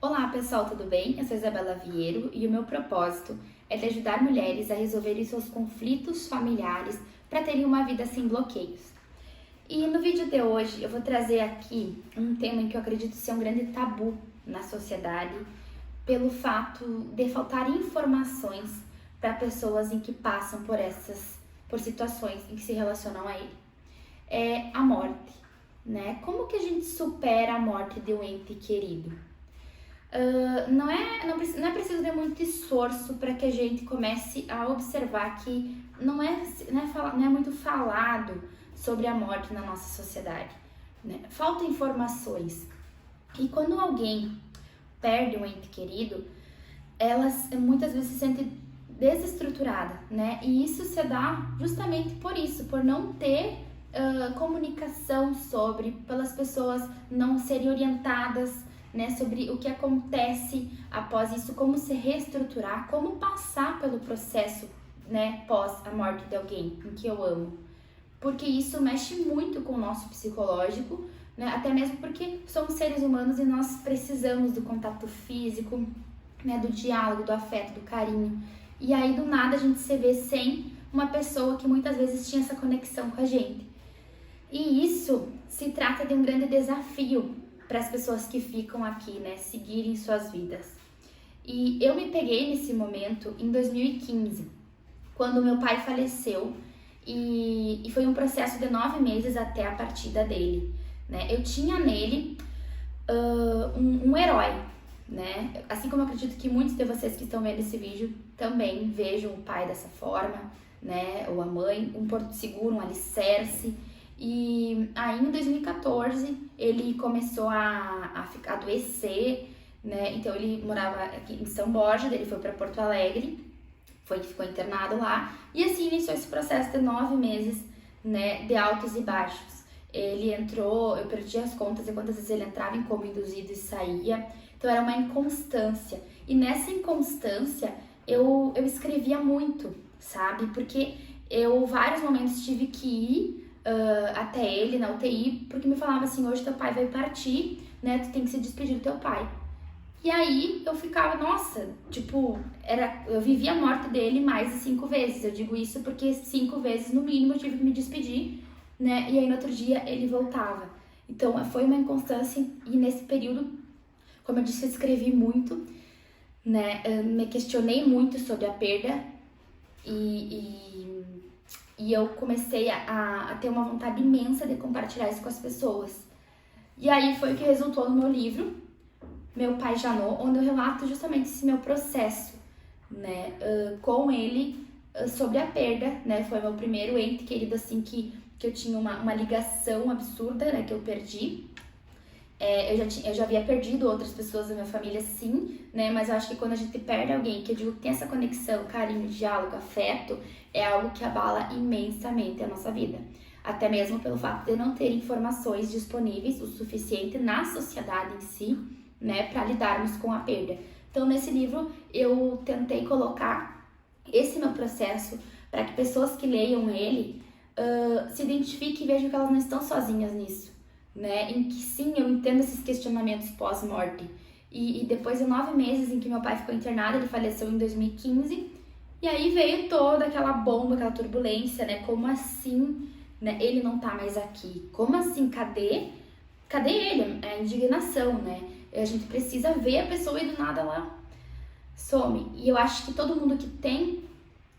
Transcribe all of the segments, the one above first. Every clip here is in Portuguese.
Olá pessoal, tudo bem? Eu sou Isabela Vieiro e o meu propósito é de ajudar mulheres a resolverem seus conflitos familiares para terem uma vida sem bloqueios. E no vídeo de hoje eu vou trazer aqui um tema em que eu acredito ser um grande tabu na sociedade, pelo fato de faltar informações para pessoas em que passam por situações em que se relacionam a ele. É a morte, né? Como que a gente supera a morte de um ente querido? Não é preciso de muito esforço para que a gente comece a observar que não é muito falado sobre a morte na nossa sociedade, né? Falta informações. E quando alguém perde um ente querido, elas muitas vezes se sente desestruturada, né? E isso se dá justamente por isso, por não ter comunicação pelas pessoas não serem orientadas, né, sobre o que acontece após isso, como se reestruturar, como passar pelo processo, né, pós a morte de alguém em que eu amo. Porque isso mexe muito com o nosso psicológico, né, até mesmo porque somos seres humanos e nós precisamos do contato físico, né, do diálogo, do afeto, do carinho. E aí do nada a gente se vê sem uma pessoa que muitas vezes tinha essa conexão com a gente. E isso se trata de um grande desafio para as pessoas que ficam aqui, né, seguirem suas vidas. E eu me peguei nesse momento em 2015, quando meu pai faleceu, e foi um processo de 9 meses até a partida dele, né? Eu tinha nele um herói, né? Assim como eu acredito que muitos de vocês que estão vendo esse vídeo também vejam o pai dessa forma, né? Ou a mãe, um porto seguro, um alicerce. E aí em 2014 ele começou a adoecer, né? Então ele morava aqui em São Borja, ele foi para Porto Alegre, ficou internado lá, e assim iniciou esse processo de 9 meses, né, de altos e baixos. Ele entrou, eu perdi as contas de quantas vezes ele entrava em coma induzido e saía, então era uma inconstância. E nessa inconstância eu escrevia muito, sabe? Porque eu vários momentos tive que ir até ele na UTI, porque me falava assim, hoje teu pai vai partir, né, tu tem que se despedir do teu pai. E aí eu ficava, nossa, tipo, eu vivi a morte dele mais de 5 vezes, eu digo isso porque 5 vezes no mínimo eu tive que me despedir, né, e aí no outro dia ele voltava. Então foi uma inconstância e nesse período, como eu disse, eu escrevi muito, né, me questionei muito sobre a perda e eu comecei a ter uma vontade imensa de compartilhar isso com as pessoas. E aí foi o que resultou no meu livro, Meu Pai Janô, onde eu relato justamente esse meu processo, né, com ele sobre a perda, né, foi meu primeiro ente querido, assim, que eu tinha uma ligação absurda, né, que eu perdi. Eu já havia perdido outras pessoas da minha família, sim, né? Mas eu acho que quando a gente perde alguém, que eu digo que tem essa conexão, carinho, diálogo, afeto, é algo que abala imensamente a nossa vida. Até mesmo pelo fato de não ter informações disponíveis o suficiente na sociedade em si, né? Para lidarmos com a perda. Então, nesse livro, eu tentei colocar esse meu processo para que pessoas que leiam ele se identifiquem e vejam que elas não estão sozinhas nisso, né? Em que sim, eu entendo esses questionamentos pós-morte. E depois de 9 meses em que meu pai ficou internado, ele faleceu em 2015, e aí veio toda aquela bomba, aquela turbulência, né? Como assim, né? Ele não tá mais aqui? Como assim? Cadê ele? É a indignação, né? A gente precisa ver a pessoa e do nada ela some. E eu acho que todo mundo que tem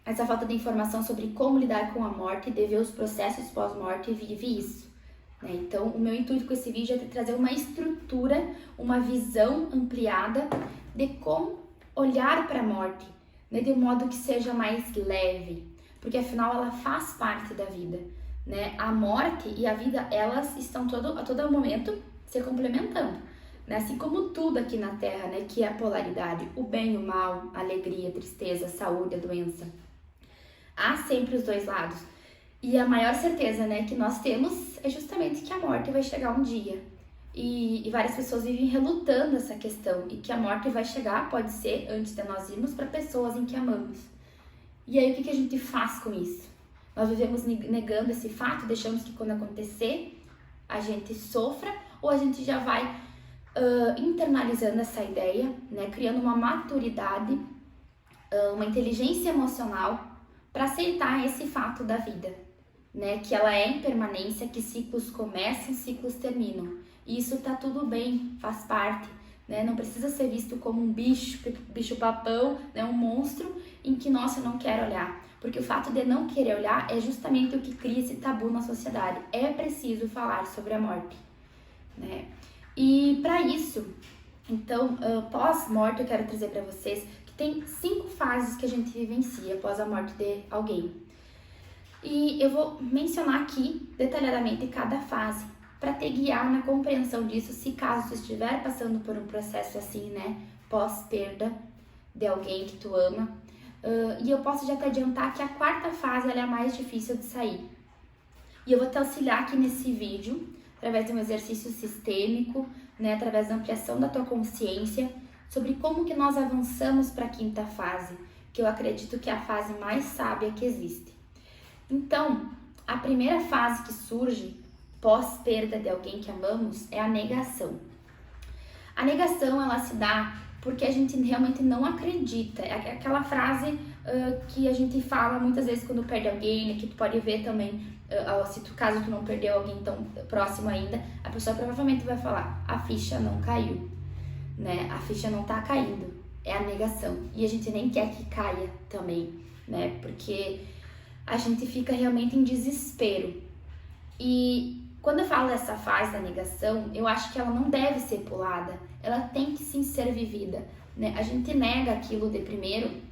essa falta de informação sobre como lidar com a morte e de ver os processos pós-morte vive isso. Então, o meu intuito com esse vídeo é trazer uma estrutura, uma visão ampliada de como olhar para a morte, né, de um modo que seja mais leve, porque afinal ela faz parte da vida, né? A morte e a vida, elas estão a todo momento se complementando, né? Assim como tudo aqui na Terra, né, que é a polaridade, o bem e o mal, a alegria, a tristeza, a saúde, a doença. Há sempre os dois lados. E a maior certeza, né, que nós temos é justamente que a morte vai chegar um dia. E várias pessoas vivem relutando essa questão. E que a morte vai chegar, pode ser, antes de nós irmos, para pessoas em que amamos. E aí, o que a gente faz com isso? Nós vivemos negando esse fato, deixamos que quando acontecer, a gente sofra, ou a gente já vai internalizando essa ideia, né, criando uma maturidade, uma inteligência emocional para aceitar esse fato da vida, né, que ela é impermanência, que ciclos começam, ciclos terminam. E isso tá tudo bem, faz parte, né, não precisa ser visto como um bicho papão, né, um monstro em que, nossa, eu não quero olhar. Porque o fato de não querer olhar é justamente o que cria esse tabu na sociedade. É preciso falar sobre a morte, né? E para isso, então, pós-morte, eu quero trazer para vocês que tem 5 fases que a gente vivencia após a morte de alguém. E eu vou mencionar aqui detalhadamente cada fase para te guiar na compreensão disso, se caso tu estiver passando por um processo assim, né, pós-perda de alguém que tu ama. E eu posso já te adiantar que a 4ª fase ela é a mais difícil de sair. E eu vou te auxiliar aqui nesse vídeo, através de um exercício sistêmico, né, através da ampliação da tua consciência, sobre como que nós avançamos para a 5ª fase, que eu acredito que é a fase mais sábia que existe. Então, a primeira fase que surge pós-perda de alguém que amamos é a negação. A negação, ela se dá porque a gente realmente não acredita. É aquela frase que a gente fala muitas vezes quando perde alguém, né, que tu pode ver também, caso tu não perdeu alguém tão próximo ainda, a pessoa provavelmente vai falar, a ficha não caiu, né? A ficha não tá caindo, é a negação. E a gente nem quer que caia também, né? Porque a gente fica realmente em desespero. E quando eu falo dessa fase da negação, eu acho que ela não deve ser pulada, ela tem que sim ser vivida, né? A gente nega aquilo de primeiro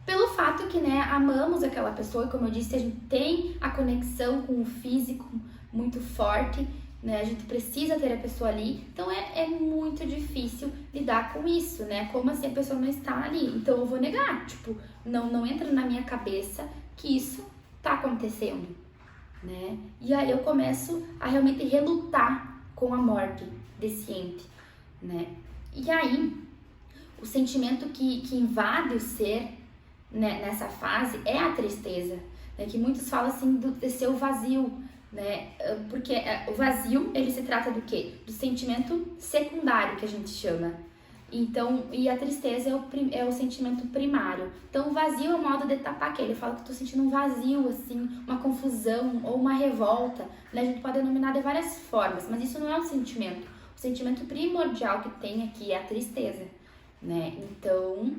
pelo fato que, né, amamos aquela pessoa e, como eu disse, a gente tem a conexão com o físico muito forte, né? A gente precisa ter a pessoa ali, então é muito difícil lidar com isso, né? Como assim a pessoa não está ali? Então eu vou negar, tipo, não entra na minha cabeça que isso tá acontecendo, né? E aí eu começo a realmente relutar com a morte desse ente, né? E aí, o sentimento que invade o ser, né, nessa fase é a tristeza, né? Que muitos falam assim de ser o vazio, né? Porque o vazio, ele se trata do quê? Do sentimento secundário que a gente chama. Então, e a tristeza é o sentimento primário. Então, o vazio é o modo de tapar aquele. Eu falo que tô sentindo um vazio, assim, uma confusão ou uma revolta, né? A gente pode denominar de várias formas, mas isso não é um sentimento. O sentimento primordial que tem aqui é a tristeza, né? Então,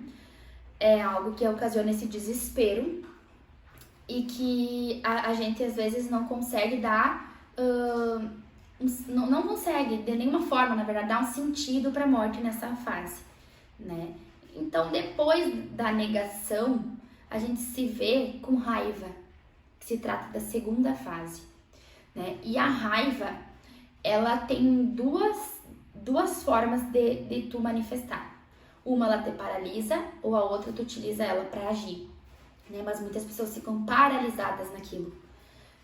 é algo que ocasiona esse desespero e que a gente às vezes não consegue dar, não consegue de nenhuma forma, na verdade, dar um sentido para a morte nessa fase, né? Então, depois da negação, a gente se vê com raiva, que se trata da 2ª fase, né? E a raiva, ela tem duas formas de tu manifestar. Uma ela te paralisa ou a outra tu utiliza ela para agir, né? Mas muitas pessoas ficam paralisadas naquilo,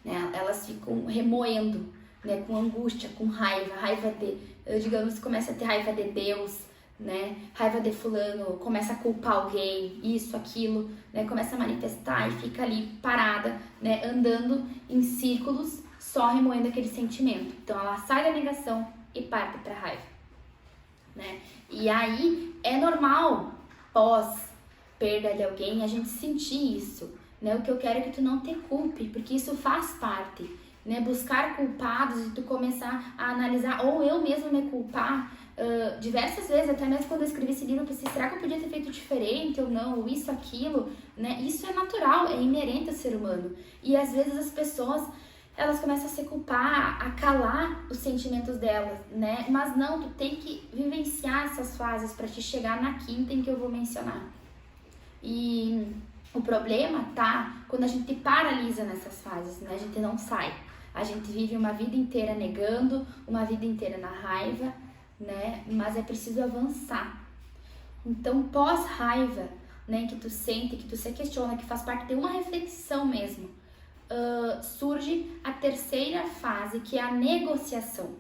né? Elas ficam remoendo, né? Com angústia, com raiva de, digamos, começa a ter raiva de Deus, né? Raiva de fulano, começa a culpar alguém, isso, aquilo, né? Começa a manifestar e fica ali parada, né? Andando em círculos, só remoendo aquele sentimento. Então ela sai da negação e parte para raiva, né? E aí é normal, pós perda de alguém, a gente sentir isso, né? O que eu quero é que tu não te culpe, porque isso faz parte, né? Buscar culpados e tu começar a analisar, ou eu mesma me culpar, diversas vezes, até mesmo quando eu escrevi esse livro, eu pensei, será que eu podia ter feito diferente ou não, ou isso, aquilo, né? Isso é natural, é inerente ao ser humano. E às vezes as pessoas, elas começam a se culpar, a calar os sentimentos delas, né? Mas não, tu tem que vivenciar essas fases para te chegar na 5ª em que eu vou mencionar. E o problema tá quando a gente paralisa nessas fases, né? A gente não sai. A gente vive uma vida inteira negando, uma vida inteira na raiva, né? Mas é preciso avançar. Então, pós-raiva, né, que tu sente, que tu se questiona, que faz parte de uma reflexão mesmo, surge a 3ª fase, que é a negociação.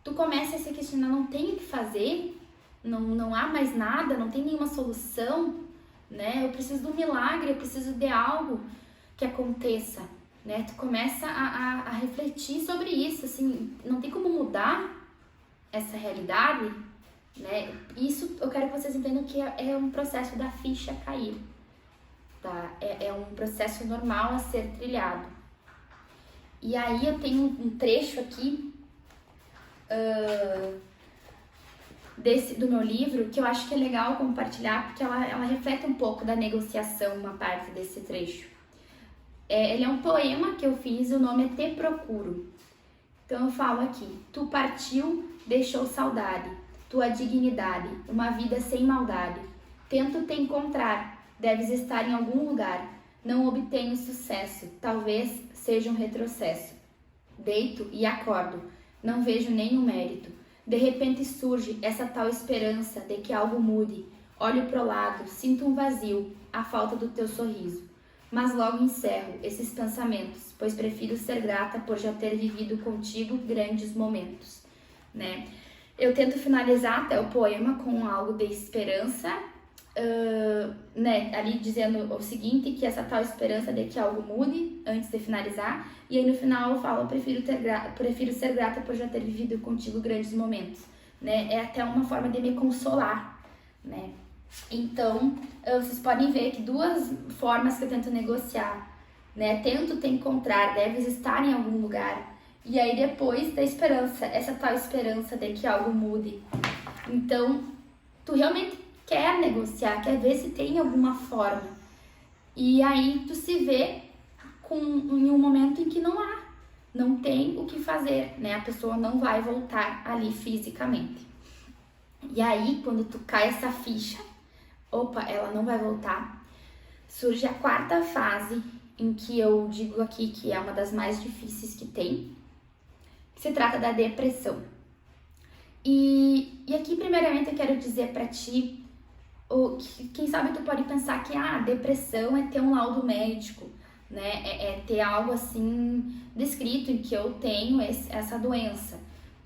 Tu começa a se questionar, não tem o que fazer, não há mais nada, não tem nenhuma solução, né? Eu preciso de um milagre, eu preciso de algo que aconteça, né? Tu começa a refletir sobre isso, assim, não tem como mudar essa realidade, né? Isso eu quero que vocês entendam que é um processo da ficha cair, tá? É um processo normal a ser trilhado. E aí eu tenho um trecho aqui do meu livro que eu acho que é legal compartilhar, porque ela reflete um pouco da negociação, uma parte desse trecho. Ele é um poema que eu fiz, o nome é Te Procuro. Então eu falo aqui: tu partiu, deixou saudade, tua dignidade, uma vida sem maldade. Tento te encontrar, deves estar em algum lugar. Não obtenho sucesso, talvez seja um retrocesso. Deito e acordo, não vejo nenhum mérito. De repente surge essa tal esperança de que algo mude. Olho pro lado, sinto um vazio, a falta do teu sorriso. Mas logo encerro esses pensamentos, pois prefiro ser grata por já ter vivido contigo grandes momentos, né? Eu tento finalizar até o poema com algo de esperança, né? Ali dizendo o seguinte, que essa tal esperança de que algo mude antes de finalizar. E aí no final eu falo: prefiro ser grata por já ter vivido contigo grandes momentos, né? É até uma forma de me consolar, né? Então, vocês podem ver que duas formas que eu tento negociar, né? Tento te encontrar, deves estar em algum lugar. E aí depois da esperança, essa tal esperança de que algo mude. Então, tu realmente quer negociar, quer ver se tem alguma forma. E aí tu se vê em um momento em que não tem o que fazer, né? A pessoa não vai voltar ali fisicamente. E aí, quando tu cai essa ficha, opa, ela não vai voltar, surge a quarta fase, em que eu digo aqui que é uma das mais difíceis que tem, que se trata da depressão. E aqui, primeiramente, eu quero dizer pra ti, quem sabe tu pode pensar que depressão é ter um laudo médico, né? É ter algo assim descrito em que eu tenho essa doença.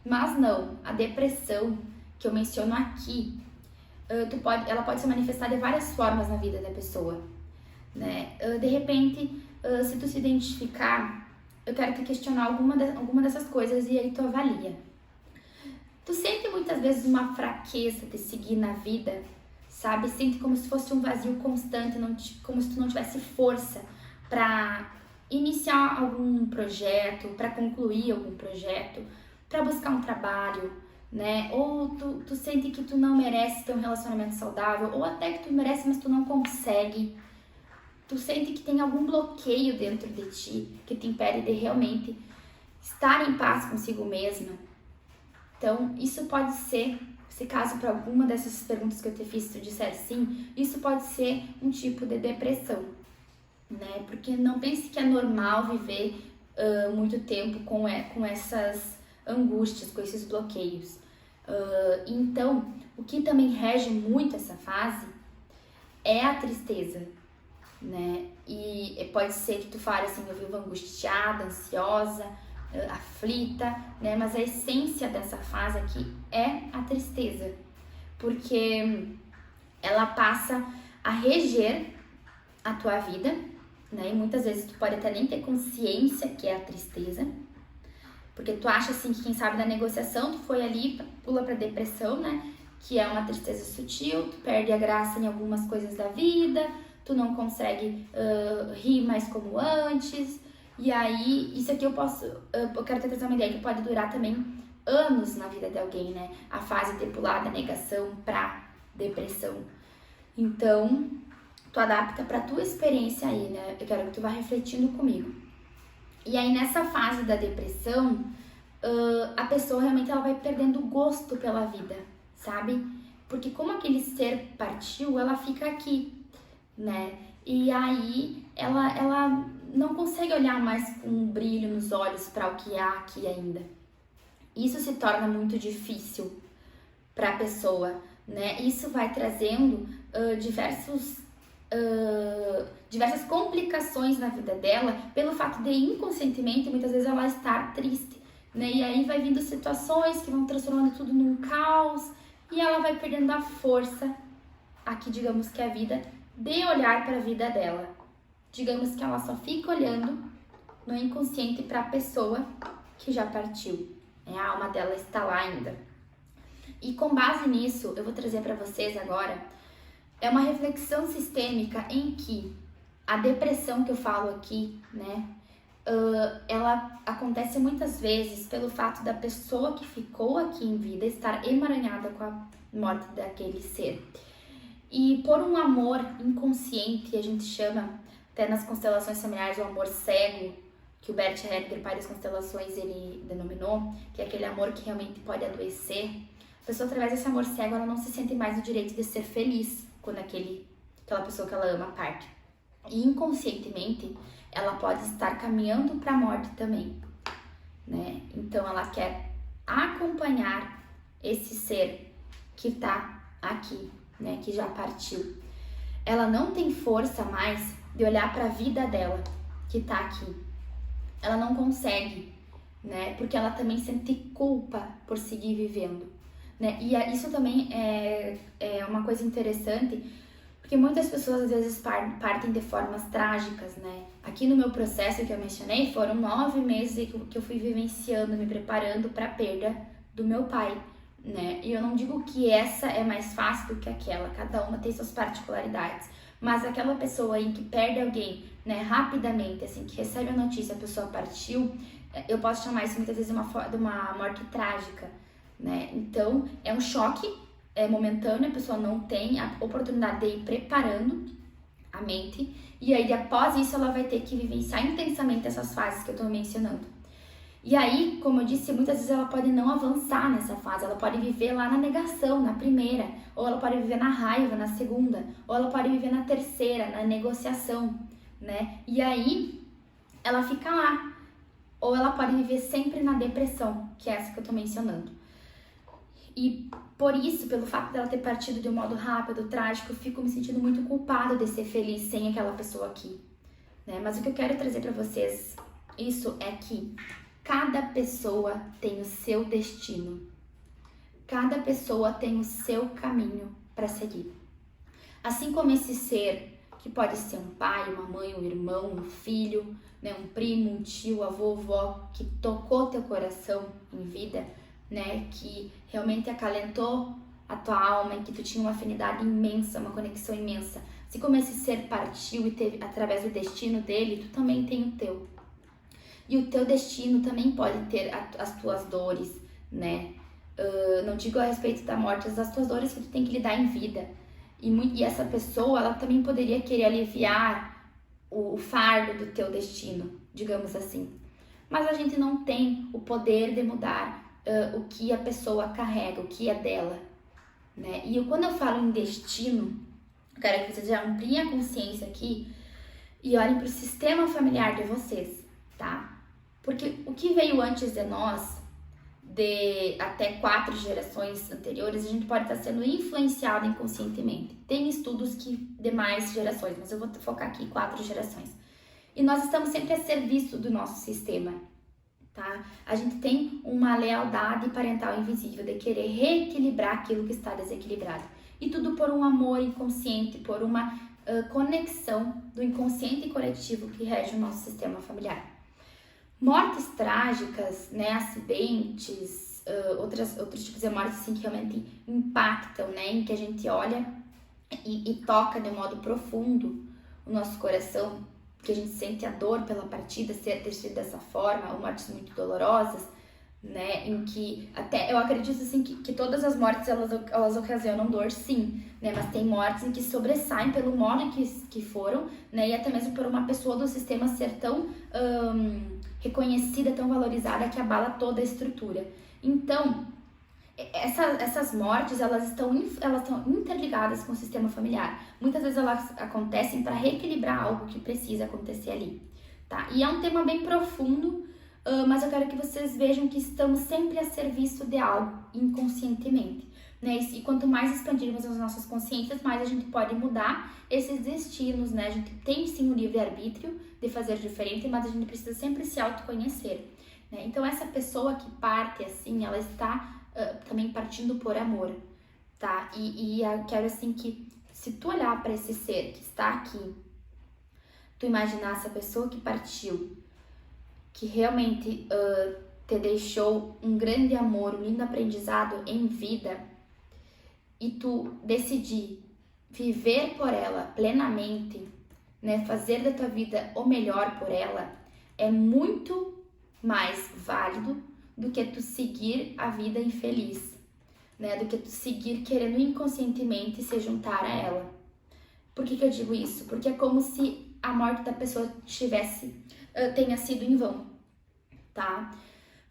Mas não, a depressão que eu menciono aqui, ela pode se manifestar de várias formas na vida da pessoa, né? De repente, se tu se identificar, eu quero te questionar alguma dessas coisas e aí tu avalia. Tu sente muitas vezes uma fraqueza de seguir na vida, sabe? Sente como se fosse um vazio constante, como se tu não tivesse força para iniciar algum projeto, para concluir algum projeto, para buscar um trabalho, né? Ou tu sente que tu não merece ter um relacionamento saudável, ou até que tu merece, mas tu não consegue. Tu sente que tem algum bloqueio dentro de ti que te impede de realmente estar em paz consigo mesma. Então, isso pode ser, se caso para alguma dessas perguntas que eu te fiz, tu disser sim, isso pode ser um tipo de depressão, né? Porque não pense que é normal viver muito tempo com essas angústias, com esses bloqueios. Então, o que também rege muito essa fase é a tristeza, né? E pode ser que tu fale assim: eu vivo angustiada, ansiosa, aflita, né? Mas a essência dessa fase aqui é a tristeza, porque ela passa a reger a tua vida, né? E muitas vezes tu pode até nem ter consciência que é a tristeza, porque tu acha assim que quem sabe da negociação, tu foi ali, pula pra depressão, né? Que é uma tristeza sutil, tu perde a graça em algumas coisas da vida, tu não consegue rir mais como antes. E aí, isso aqui eu quero te trazer uma ideia que pode durar também anos na vida de alguém, né? A fase de pular da negação pra depressão. Então, tu adapta pra tua experiência aí, né? Eu quero que tu vá refletindo comigo. E aí, nessa fase da depressão, a pessoa realmente ela vai perdendo o gosto pela vida, sabe? Porque como aquele ser partiu, ela fica aqui, né? E aí, ela não consegue olhar mais com um brilho nos olhos para o que há aqui ainda. Isso se torna muito difícil para a pessoa, né? Isso vai trazendo diversas complicações na vida dela pelo fato de inconscientemente muitas vezes ela estar triste, né? E aí vai vindo situações que vão transformando tudo num caos e ela vai perdendo a força, aqui digamos que é a vida, de olhar para a vida dela. Digamos que ela só fica olhando no inconsciente para a pessoa que já partiu. A alma dela está lá ainda. E com base nisso, eu vou trazer para vocês agora uma reflexão sistêmica em que a depressão que eu falo aqui, né, ela acontece muitas vezes pelo fato da pessoa que ficou aqui em vida estar emaranhada com a morte daquele ser. E por um amor inconsciente, a gente chama, até nas constelações familiares, o amor cego, que o Bert Hellinger, pai das constelações, ele denominou, que é aquele amor que realmente pode adoecer. A pessoa, através desse amor cego, ela não se sente mais no direito de ser feliz quando aquela pessoa que ela ama parte. E inconscientemente, ela pode estar caminhando para a morte também, né? Então, ela quer acompanhar esse ser que está aqui, né? Que já partiu. Ela não tem força mais de olhar para a vida dela, que está aqui. Ela não consegue, né? Porque ela também sente culpa por seguir vivendo, né? E isso também é uma coisa interessante, porque muitas pessoas às vezes partem de formas trágicas, né? Aqui no meu processo que eu mencionei, foram 9 meses que eu fui vivenciando, me preparando para a perda do meu pai, né? E eu não digo que essa é mais fácil do que aquela, cada uma tem suas particularidades. Mas aquela pessoa aí que perde alguém, né, rapidamente, assim, que recebe a notícia, a pessoa partiu, eu posso chamar isso muitas vezes de uma morte trágica, né? Então, é um choque momentâneo, a pessoa não tem a oportunidade de ir preparando a mente, e aí após isso ela vai ter que vivenciar intensamente essas fases que eu tô mencionando. E aí, como eu disse, muitas vezes ela pode não avançar nessa fase, ela pode viver lá na negação, na primeira, ou ela pode viver na raiva, na segunda, ou ela pode viver na terceira, na negociação, né? E aí, ela fica lá, ou ela pode viver sempre na depressão, que é essa que eu tô mencionando. E por isso, pelo fato dela ter partido de um modo rápido, trágico, eu fico me sentindo muito culpada de ser feliz sem aquela pessoa aqui, né? Mas o que eu quero trazer pra vocês, isso é que cada pessoa tem o seu destino. Cada pessoa tem o seu caminho para seguir. Assim como esse ser, que pode ser um pai, uma mãe, um irmão, um filho, né, um primo, um tio, avô, vó, que tocou teu coração em vida, né, que realmente acalentou a tua alma e que tu tinha uma afinidade imensa, uma conexão imensa. Assim como esse ser partiu e teve, através do destino dele, tu também tem o teu. E o teu destino também pode ter as tuas dores, né? Não digo a respeito da morte, mas as tuas dores que tu tem que lidar em vida. E essa pessoa, ela também poderia querer aliviar o fardo do teu destino, digamos assim. Mas a gente não tem o poder de mudar o que a pessoa carrega, o que é dela, né? E quando eu falo em destino, eu quero que vocês já ampliem a consciência aqui e olhem para o sistema familiar de vocês, tá? Porque o que veio antes de nós, de até 4 gerações anteriores, a gente pode estar sendo influenciado inconscientemente. Tem estudos que de mais gerações, mas eu vou focar aqui em 4 gerações. E nós estamos sempre a serviço do nosso sistema, tá? A gente tem uma lealdade parental invisível de querer reequilibrar aquilo que está desequilibrado. E tudo por um amor inconsciente, por uma conexão do inconsciente coletivo que rege o nosso sistema familiar. Mortes trágicas, né, acidentes, outros tipos de mortes assim, que realmente impactam, né, em que a gente olha e toca de modo profundo o nosso coração, que a gente sente a dor pela partida, ter sido dessa forma, ou mortes muito dolorosas, né, em que até eu acredito assim que todas as mortes elas ocasionam dor, sim, né, mas tem mortes em que sobressaem pelo modo que foram, né, e até mesmo por uma pessoa do sistema ser tão reconhecida, tão valorizada, que abala toda a estrutura. Então, essas mortes, elas estão interligadas com o sistema familiar. Muitas vezes elas acontecem para reequilibrar algo que precisa acontecer ali, tá? E é um tema bem profundo, mas eu quero que vocês vejam que estamos sempre a serviço de algo inconscientemente, né? E quanto mais expandirmos as nossas consciências, mais a gente pode mudar esses destinos, né? A gente tem sim o livre-arbítrio de fazer diferente, mas a gente precisa sempre se autoconhecer, né? Então essa pessoa que parte assim, ela está também partindo por amor, tá? E eu quero assim que, se tu olhar para esse ser que está aqui, tu imaginar essa pessoa que partiu, que realmente te deixou um grande amor, um lindo aprendizado em vida, e tu decidir viver por ela plenamente, né, fazer da tua vida o melhor por ela, é muito mais válido do que tu seguir a vida infeliz, né, do que tu seguir querendo inconscientemente se juntar a ela. Por que eu digo isso? Porque é como se a morte da pessoa tenha sido em vão, tá?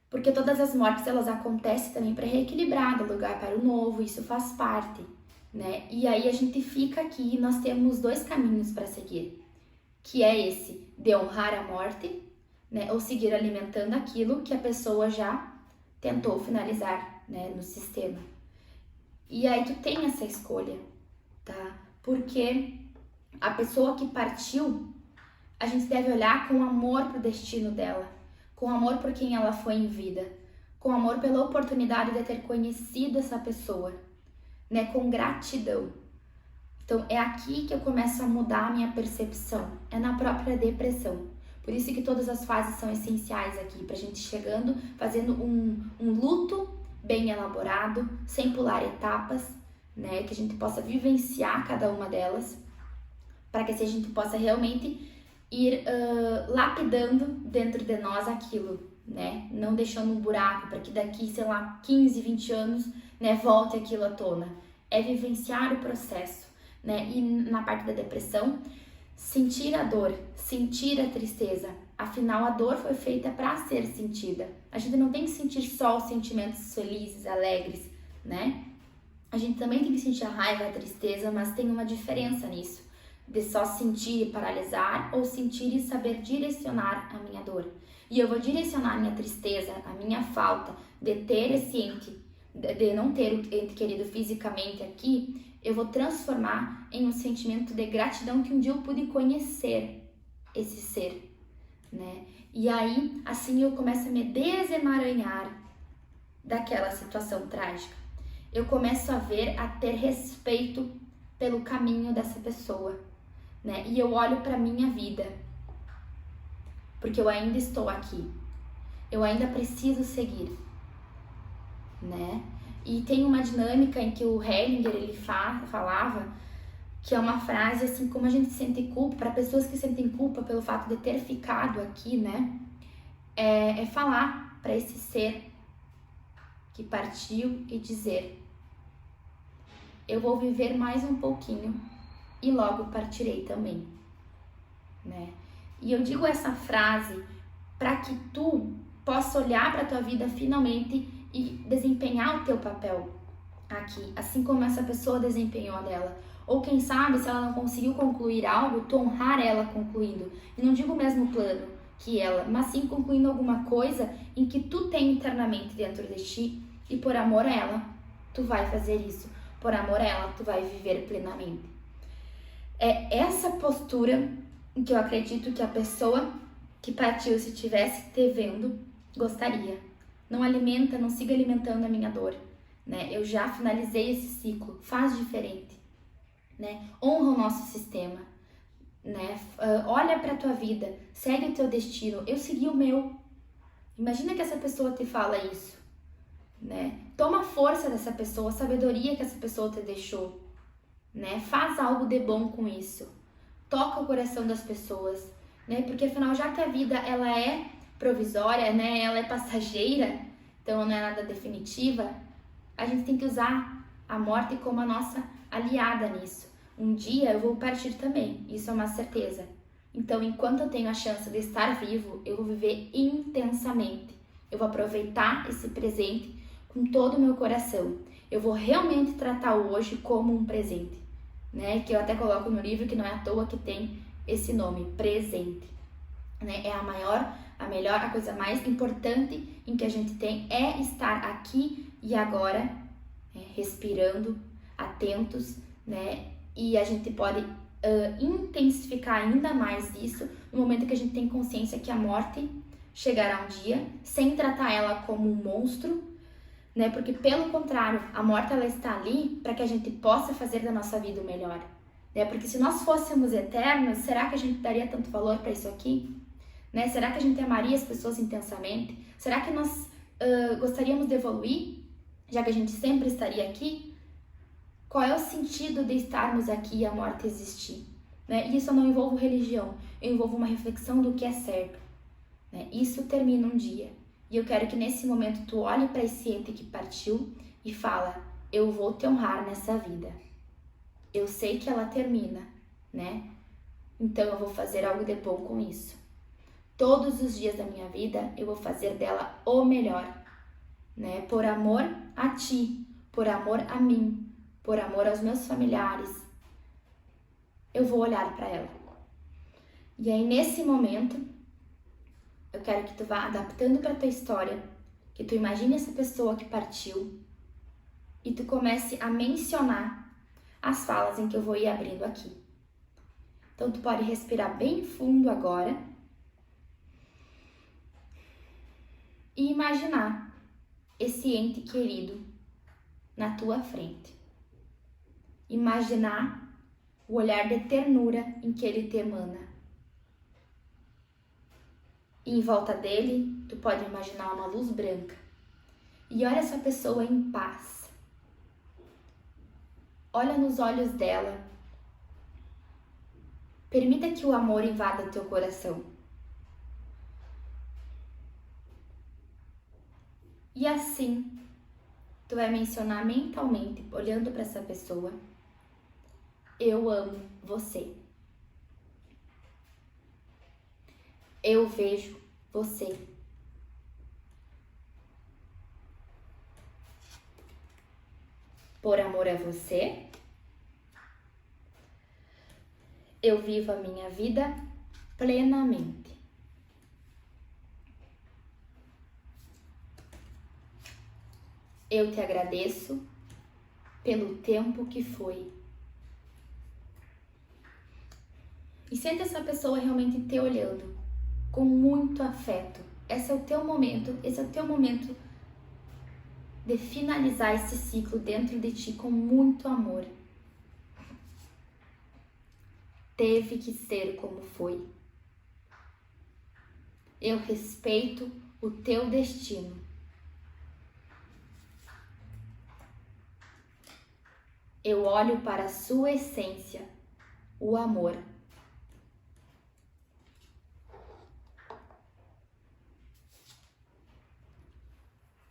Porque todas as mortes, elas acontecem também para reequilibrar do lugar para o novo, isso faz parte, né? E aí a gente fica aqui e nós temos dois caminhos para seguir, que é esse de honrar a morte, né? Ou seguir alimentando aquilo que a pessoa já tentou finalizar, né, no sistema. E aí tu tem essa escolha, tá? Porque a pessoa que partiu, a gente deve olhar com amor pro destino dela, com amor por quem ela foi em vida, com amor pela oportunidade de ter conhecido essa pessoa, né, com gratidão. Então é aqui que eu começo a mudar a minha percepção, é na própria depressão. Por isso que todas as fases são essenciais aqui, pra gente chegando, fazendo um luto bem elaborado, sem pular etapas, né, que a gente possa vivenciar cada uma delas, para que assim, a gente possa realmente ir lapidando dentro de nós aquilo, né, não deixando um buraco para que daqui, sei lá, 15, 20 anos, né, volte aquilo à tona. É vivenciar o processo, né, e na parte da depressão, sentir a dor, sentir a tristeza. Afinal, a dor foi feita para ser sentida. A gente não tem que sentir só os sentimentos felizes, alegres, né? A gente também tem que sentir a raiva, a tristeza, mas tem uma diferença nisso, de só sentir e paralisar ou sentir e saber direcionar a minha dor. E eu vou direcionar a minha tristeza, a minha falta de ter esse ente, de não ter o ente querido fisicamente aqui, eu vou transformar em um sentimento de gratidão que um dia eu pude conhecer esse ser, né? E aí, assim eu começo a me desemaranhar daquela situação trágica. Eu começo a ter respeito pelo caminho dessa pessoa, né? E eu olho para minha vida, porque eu ainda estou aqui, eu ainda preciso seguir, né? E tem uma dinâmica em que o Hellinger, ele falava, que é uma frase assim, como a gente sente culpa, para pessoas que sentem culpa pelo fato de ter ficado aqui, né? É falar para esse ser que partiu e dizer: eu vou viver mais um pouquinho e logo partirei também, né? E eu digo essa frase para que tu possa olhar para tua vida finalmente e desempenhar o teu papel aqui, assim como essa pessoa desempenhou a dela. Ou quem sabe, se ela não conseguiu concluir algo, tu honrar ela concluindo. E não digo o mesmo plano que ela, mas sim concluindo alguma coisa em que tu tem internamente dentro de ti, e por amor a ela, tu vai fazer isso. Por amor a ela, tu vai viver plenamente. É essa postura em que eu acredito que a pessoa que partiu, se estivesse te vendo, gostaria. Não alimenta, não siga alimentando a minha dor, né? Eu já finalizei esse ciclo, faz diferente, né? Honra o nosso sistema, né? Olha para tua vida, segue o teu destino. Eu segui o meu. Imagina que essa pessoa te fala isso, né? Toma força dessa pessoa, a sabedoria que essa pessoa te deixou, né? Faz algo de bom com isso. Toca o coração das pessoas, né? Porque afinal, já que a vida ela é provisória, né? Ela é passageira, então não é nada definitiva. A gente tem que usar a morte como a nossa aliada nisso. Um dia eu vou partir também, isso é uma certeza. Então, enquanto eu tenho a chance de estar vivo, eu vou viver intensamente. Eu vou aproveitar esse presente com todo o meu coração. Eu vou realmente tratar o hoje como um presente, né? Que eu até coloco no livro, que não é à toa que tem esse nome, presente, né? É a melhor, a coisa mais importante em que a gente tem é estar aqui e agora, né? Respirando, atentos, né? E a gente pode intensificar ainda mais isso no momento que a gente tem consciência que a morte chegará um dia, sem tratar ela como um monstro, né? Porque pelo contrário, a morte ela está ali para que a gente possa fazer da nossa vida o melhor, né? Porque se nós fôssemos eternos, será que a gente daria tanto valor para isso aqui, né? Será que a gente amaria as pessoas intensamente? Será que nós gostaríamos de evoluir, já que a gente sempre estaria aqui? Qual é o sentido de estarmos aqui e a morte existir? Né? Isso eu não envolvo religião, eu envolvo uma reflexão do que é certo. Né? Isso termina um dia. E eu quero que nesse momento tu olhe para esse ente que partiu e fala, eu vou te honrar nessa vida. Eu sei que ela termina, né? Então eu vou fazer algo de bom com isso. Todos os dias da minha vida eu vou fazer dela o melhor, né? Por amor a ti, por amor a mim, por amor aos meus familiares. Eu vou olhar para ela. E aí nesse momento, eu quero que tu vá adaptando para tua história, que tu imagine essa pessoa que partiu e tu comece a mencionar as falas em que eu vou ir abrindo aqui. Então tu pode respirar bem fundo agora e imaginar esse ente querido na tua frente. Imaginar o olhar de ternura em que ele te emana. E em volta dele, tu pode imaginar uma luz branca. E olha essa pessoa em paz. Olha nos olhos dela. Permita que o amor invada teu coração. E assim, tu vai mencionar mentalmente, olhando para essa pessoa, eu amo você. Eu vejo você. Por amor a você, eu vivo a minha vida plenamente. Eu te agradeço pelo tempo que foi. E sente essa pessoa realmente te olhando com muito afeto. Esse é o teu momento de finalizar esse ciclo dentro de ti com muito amor. Teve que ser como foi. Eu respeito o teu destino. Eu olho para a sua essência, o amor.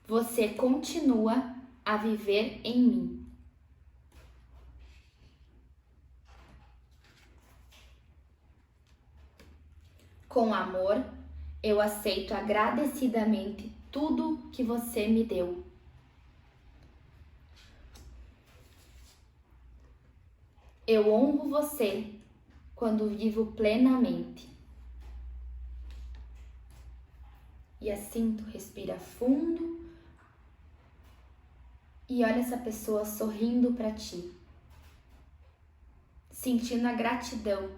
Você continua a viver em mim. Com amor, eu aceito agradecidamente tudo que você me deu. Eu honro você quando vivo plenamente. E assim tu respira fundo e olha essa pessoa sorrindo para ti, sentindo a gratidão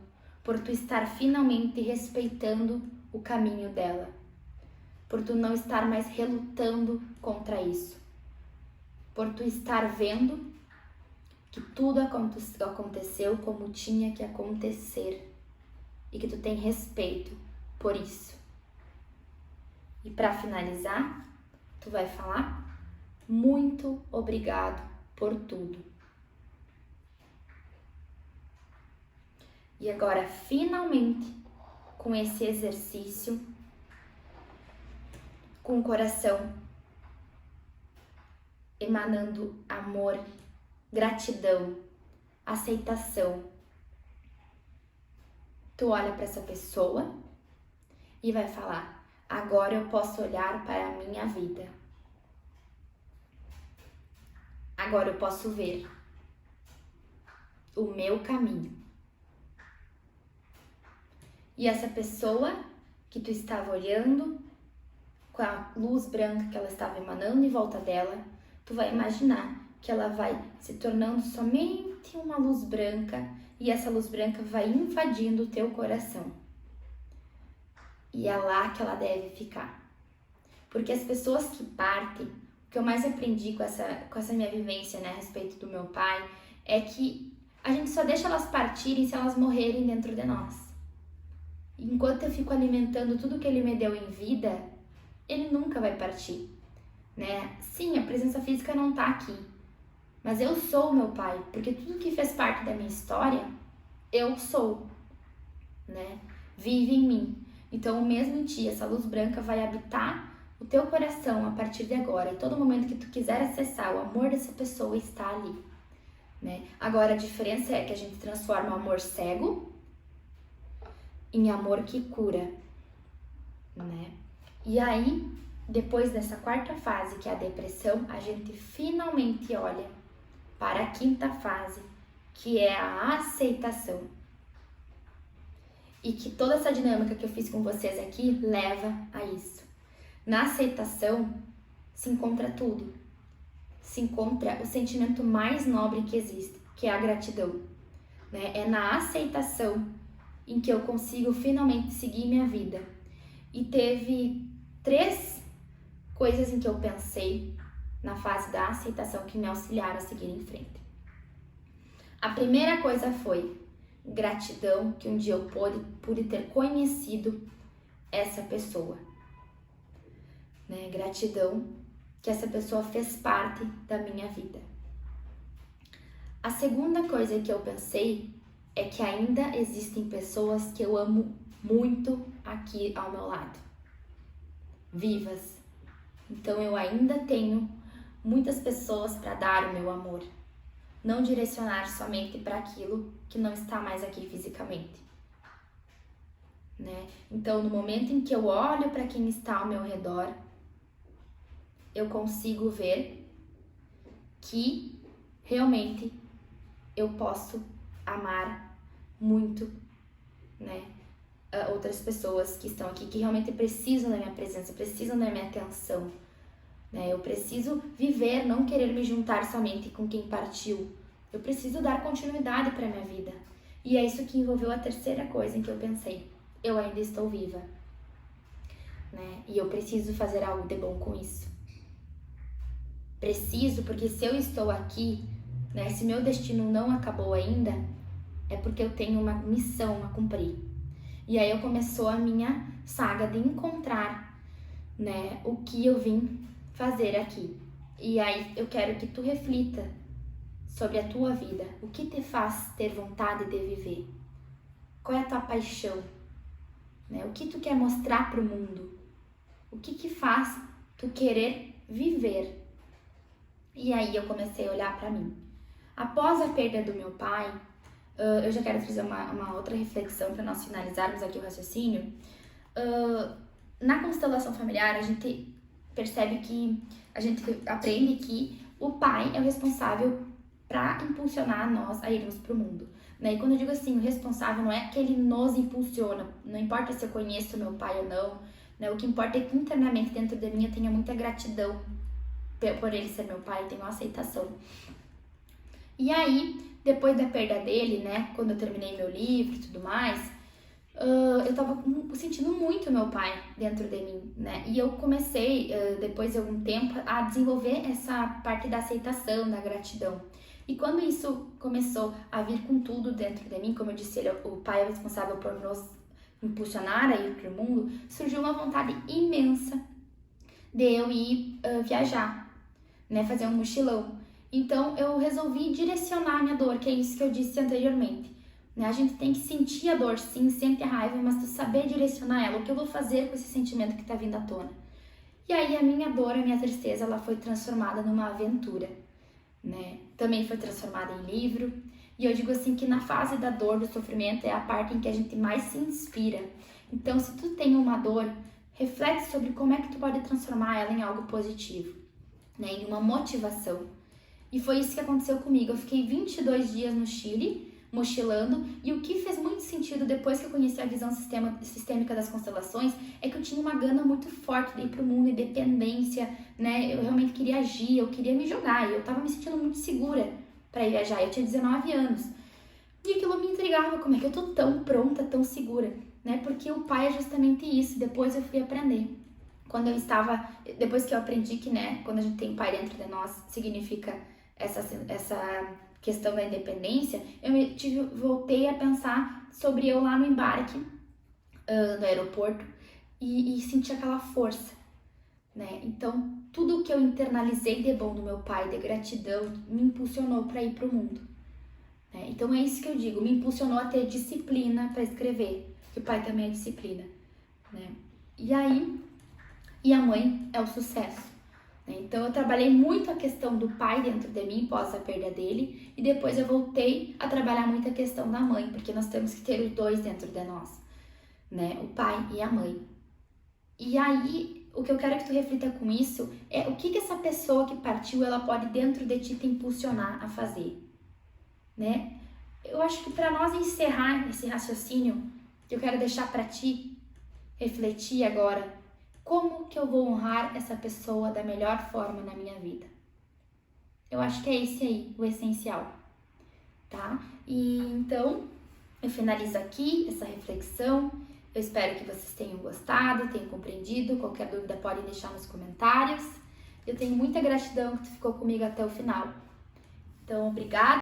por tu estar finalmente respeitando o caminho dela, por tu não estar mais relutando contra isso, por tu estar vendo que tudo aconteceu como tinha que acontecer e que tu tem respeito por isso. E para finalizar, tu vai falar: muito obrigado por tudo. E agora, finalmente, com esse exercício, com o coração emanando amor, gratidão, aceitação, tu olha para essa pessoa e vai falar: agora eu posso olhar para a minha vida. Agora eu posso ver o meu caminho. E essa pessoa que tu estava olhando, com a luz branca que ela estava emanando em volta dela, tu vai imaginar que ela vai se tornando somente uma luz branca e essa luz branca vai invadindo o teu coração. E é lá que ela deve ficar. Porque as pessoas que partem, o que eu mais aprendi com essa minha vivência, né, a respeito do meu pai, é que a gente só deixa elas partirem se elas morrerem dentro de nós. Enquanto eu fico alimentando tudo que ele me deu em vida, ele nunca vai partir, né? Sim, a presença física não tá aqui, mas eu sou o meu pai, porque tudo que fez parte da minha história, eu sou, né? Vive em mim. Então, mesmo em ti, essa luz branca vai habitar o teu coração a partir de agora. E todo momento que tu quiser acessar, o amor dessa pessoa está ali, né? Agora, a diferença é que a gente transforma o amor cego em amor que cura, né? E aí, depois dessa quarta fase, que é a depressão, a gente finalmente olha para a quinta fase, que é a aceitação. E que toda essa dinâmica que eu fiz com vocês aqui leva a isso. Na aceitação se encontra tudo. Se encontra o sentimento mais nobre que existe, que é a gratidão, né? É na aceitação em que eu consigo finalmente seguir minha vida. E teve 3 coisas em que eu pensei na fase da aceitação que me auxiliaram a seguir em frente. A primeira coisa foi gratidão que um dia eu pude ter conhecido essa pessoa, né? Gratidão que essa pessoa fez parte da minha vida. A segunda coisa que eu pensei é que ainda existem pessoas que eu amo muito aqui ao meu lado, vivas. Então eu ainda tenho muitas pessoas para dar o meu amor. Não direcionar somente para aquilo que não está mais aqui fisicamente, né? Então, no momento em que eu olho para quem está ao meu redor, eu consigo ver que realmente eu posso amar muito, né? Outras pessoas que estão aqui, que realmente precisam da minha presença, precisam da minha atenção, né? Eu preciso viver, não querer me juntar somente com quem partiu. Eu preciso dar continuidade para a minha vida. E é isso que envolveu a terceira coisa em que eu pensei. Eu ainda estou viva, né? E eu preciso fazer algo de bom com isso. Preciso, porque se eu estou aqui, né? Se meu destino não acabou ainda, é porque eu tenho uma missão a cumprir. E aí começou a minha saga de encontrar, né? O que eu vim fazer aqui. E aí eu quero que tu reflita sobre a tua vida. O que te faz ter vontade de viver? Qual é a tua paixão? Né? O que tu quer mostrar para o mundo? O que faz tu querer viver? E aí eu comecei a olhar para mim. Após a perda do meu pai, eu já quero trazer uma outra reflexão para nós finalizarmos aqui o raciocínio. Na constelação familiar, a gente percebe que, a gente aprende que o pai é o responsável para impulsionar nós a irmos para o mundo, né? E quando eu digo assim, o responsável não é que ele nos impulsiona, não importa se eu conheço meu pai ou não, né? O que importa é que internamente dentro de mim eu tenha muita gratidão por ele ser meu pai, tenho aceitação. E aí, depois da perda dele, né, quando eu terminei meu livro e tudo mais, eu tava sentindo muito meu pai dentro de mim, né? E eu comecei, depois de algum tempo, a desenvolver essa parte da aceitação, da gratidão. E quando isso começou a vir com tudo dentro de mim, como eu disse, o pai é responsável por nos impulsionar a ir para o mundo, surgiu uma vontade imensa de eu ir viajar, né? Fazer um mochilão. Então eu resolvi direcionar a minha dor, que é isso que eu disse anteriormente. Né? A gente tem que sentir a dor, sim, sente a raiva, mas tu saber direcionar ela. O que eu vou fazer com esse sentimento que tá vindo à tona? E aí a minha dor, a minha tristeza, ela foi transformada numa aventura, né? Também foi transformada em livro. E eu digo assim que na fase da dor, do sofrimento, é a parte em que a gente mais se inspira. Então, se tu tem uma dor, reflete sobre como é que tu pode transformar ela em algo positivo, né? Em uma motivação. E foi isso que aconteceu comigo. Eu fiquei 22 dias no Chile, mochilando, e o que fez muito sentido depois que eu conheci a visão sistêmica das constelações é que eu tinha uma gana muito forte de ir pro mundo, independência, né? Eu realmente queria agir, eu queria me jogar, e eu tava me sentindo muito segura para ir viajar. Eu tinha 19 anos. E aquilo me intrigava, como é que eu tô tão pronta, tão segura, né? Porque o pai é justamente isso. Depois eu fui aprender. Depois que eu aprendi que, né, quando a gente tem pai dentro de nós, significa essa questão da independência, voltei a pensar sobre eu lá no embarque do aeroporto e senti aquela força, né? Então, tudo que eu internalizei de bom do meu pai, de gratidão, me impulsionou para ir para o mundo. Né? Então é isso que eu digo, me impulsionou a ter disciplina para escrever, que o pai também é disciplina. Né? E a mãe é o sucesso. Né? Então eu trabalhei muito a questão do pai dentro de mim, pós a perda dele, e depois eu voltei a trabalhar muito a questão da mãe, porque nós temos que ter os dois dentro de nós, né? O pai e a mãe. E aí, o que eu quero que tu reflita com isso é o que essa pessoa que partiu, ela pode dentro de ti te impulsionar a fazer, né? Eu acho que para nós encerrar esse raciocínio, que eu quero deixar para ti refletir agora, como que eu vou honrar essa pessoa da melhor forma na minha vida? Eu acho que é esse aí, o essencial, tá? E então, eu finalizo aqui essa reflexão. Eu espero que vocês tenham gostado, tenham compreendido. Qualquer dúvida pode deixar nos comentários. Eu tenho muita gratidão que tu ficou comigo até o final. Então, obrigada.